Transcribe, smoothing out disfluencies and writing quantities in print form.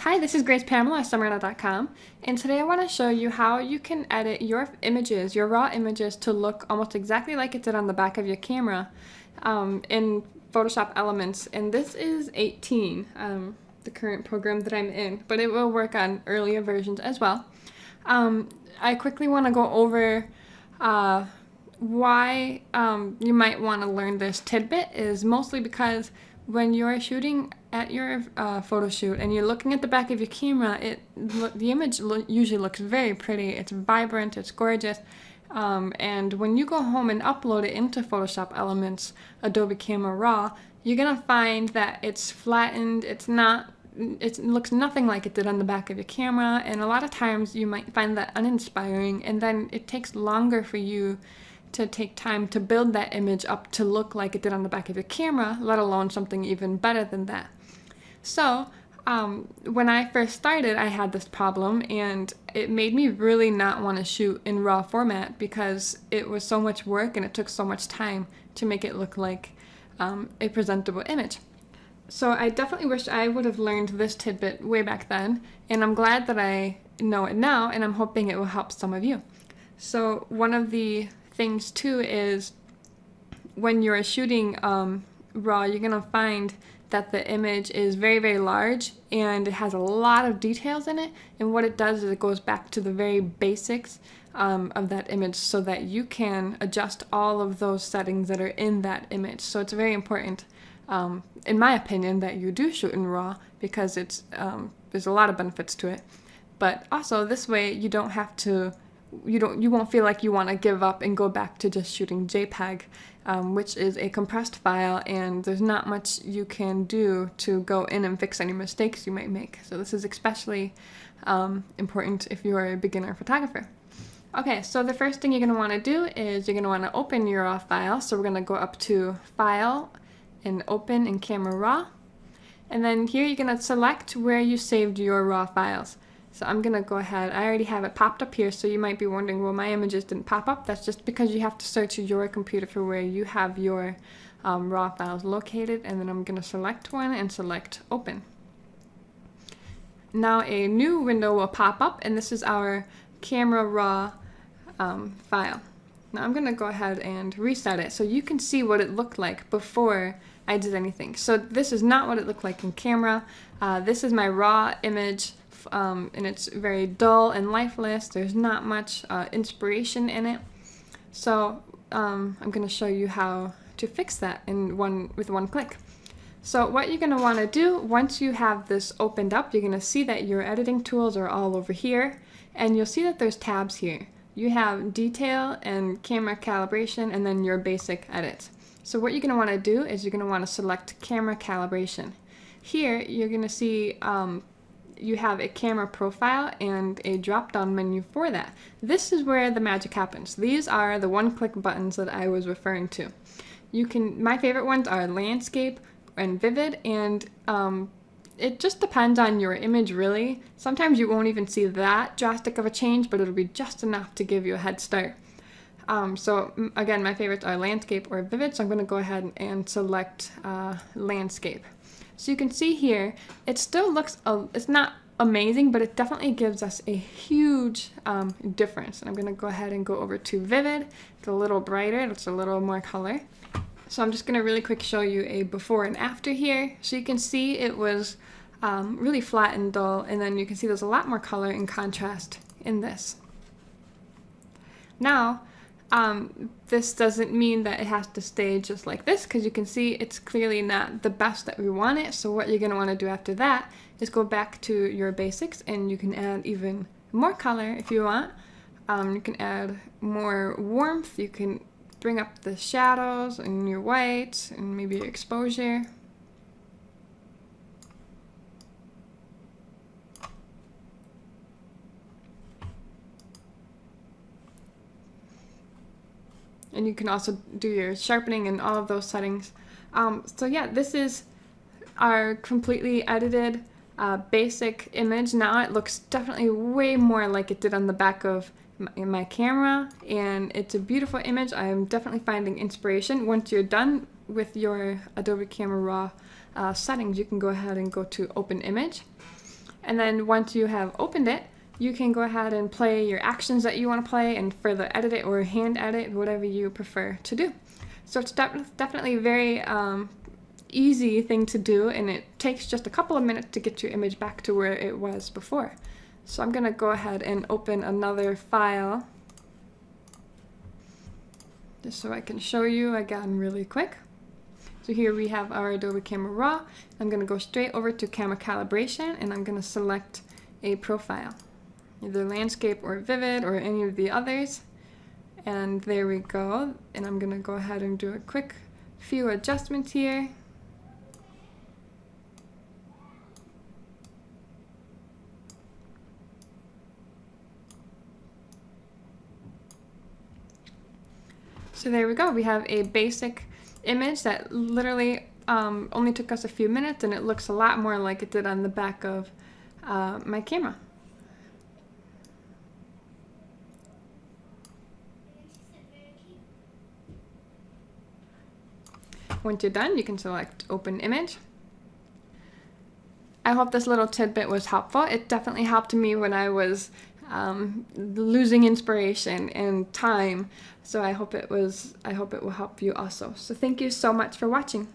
Hi, this is Grace Pamela at summerna.com, and today I want to show you how you can edit your images, your raw images, to look almost exactly like it did on the back of your camera in Photoshop Elements. And this is 18, the current program that I'm in, but it will work on earlier versions as well. I quickly want to go over why you might want to learn this tidbit is mostly because when you're shooting at your photo shoot and you're looking at the back of your camera, the image usually looks very pretty. It's vibrant, it's gorgeous, and when you go home and upload it into Photoshop Elements, Adobe Camera Raw, you're gonna find that it's flattened. It looks nothing like it did on the back of your camera, and a lot of times you might find that uninspiring, and then it takes longer for you to take time to build that image up to look like it did on the back of your camera, let alone something even better than that. So when I first started, I had this problem, and it made me really not want to shoot in raw format because it was so much work and it took so much time to make it look like a presentable image. So I definitely wish I would have learned this tidbit way back then, and I'm glad that I know it now, and I'm hoping it will help some of you. So one of the things too is when you're shooting raw, you're gonna find that the image is very, very large and it has a lot of details in it, and what it does is it goes back to the very basics of that image so that you can adjust all of those settings that are in that image. So it's very important, in my opinion, that you do shoot in raw because there's a lot of benefits to it, but also this way you don't have to you won't feel like you want to give up and go back to just shooting JPEG, which is a compressed file, and there's not much you can do to go in and fix any mistakes you might make. So this is especially important if you are a beginner photographer. Okay, so the first thing you're going to want to do is you're going to want to open your raw file. So we're going to go up to File and Open in Camera Raw, and then here you're going to select where you saved your raw files. So I'm going to go ahead, I already have it popped up here, so you might be wondering, well, my images didn't pop up. That's just because you have to search your computer for where you have your raw files located, and then I'm going to select one and select Open. Now a new window will pop up, and this is our Camera Raw file. Now I'm going to go ahead and reset it so you can see what it looked like before I did anything. So this is not what it looked like in camera. This is my raw image. And it's very dull and lifeless. There's not much inspiration in it. So I'm going to show you how to fix that with one click. So what you're going to want to do once you have this opened up, you're going to see that your editing tools are all over here, and you'll see that there's tabs here. You have detail and camera calibration, and then your basic edits. So what you're going to want to do is you're going to want to select camera calibration. Here you're going to see you have a camera profile and a drop-down menu for that. This is where the magic happens. These are the one-click buttons that I was referring to. My favorite ones are landscape and vivid, and it just depends on your image, really. Sometimes you won't even see that drastic of a change, but it'll be just enough to give you a head start. So again, my favorites are landscape or vivid, so I'm going to go ahead and select landscape. So you can see here, it still looks, it's not amazing, but it definitely gives us a huge difference. And I'm going to go ahead and go over to Vivid. It's a little brighter, it's a little more color. So I'm just going to really quick show you a before and after here. So you can see it was really flat and dull, and then you can see there's a lot more color and contrast in this. Now, this doesn't mean that it has to stay just like this, because you can see it's clearly not the best that we want it. So what you're going to want to do after that is go back to your basics, and you can add even more color if you want. You can add more warmth. You can bring up the shadows and your whites and maybe your exposure. And you can also do your sharpening and all of those settings. So yeah, this is our completely edited basic image. Now it looks definitely way more like it did on the back of my camera, and it's a beautiful image. I am definitely finding inspiration. Once you're done with your Adobe Camera Raw settings, you can go ahead and go to Open Image. And then once you have opened it, you can go ahead and play your actions that you want to play and further edit it or hand edit, whatever you prefer to do. So it's definitely a very easy thing to do, and it takes just a couple of minutes to get your image back to where it was before. So I'm going to go ahead and open another file just so I can show you again really quick. So here we have our Adobe Camera Raw. I'm going to go straight over to Camera Calibration, and I'm going to select a profile, either landscape or vivid or any of the others. And there we go. And I'm going to go ahead and do a quick few adjustments here. So there we go. We have a basic image that literally only took us a few minutes, and it looks a lot more like it did on the back of my camera. Once you're done, you can select Open Image. I hope this little tidbit was helpful. It definitely helped me when I was losing inspiration and time. So I hope it will help you also. So thank you so much for watching.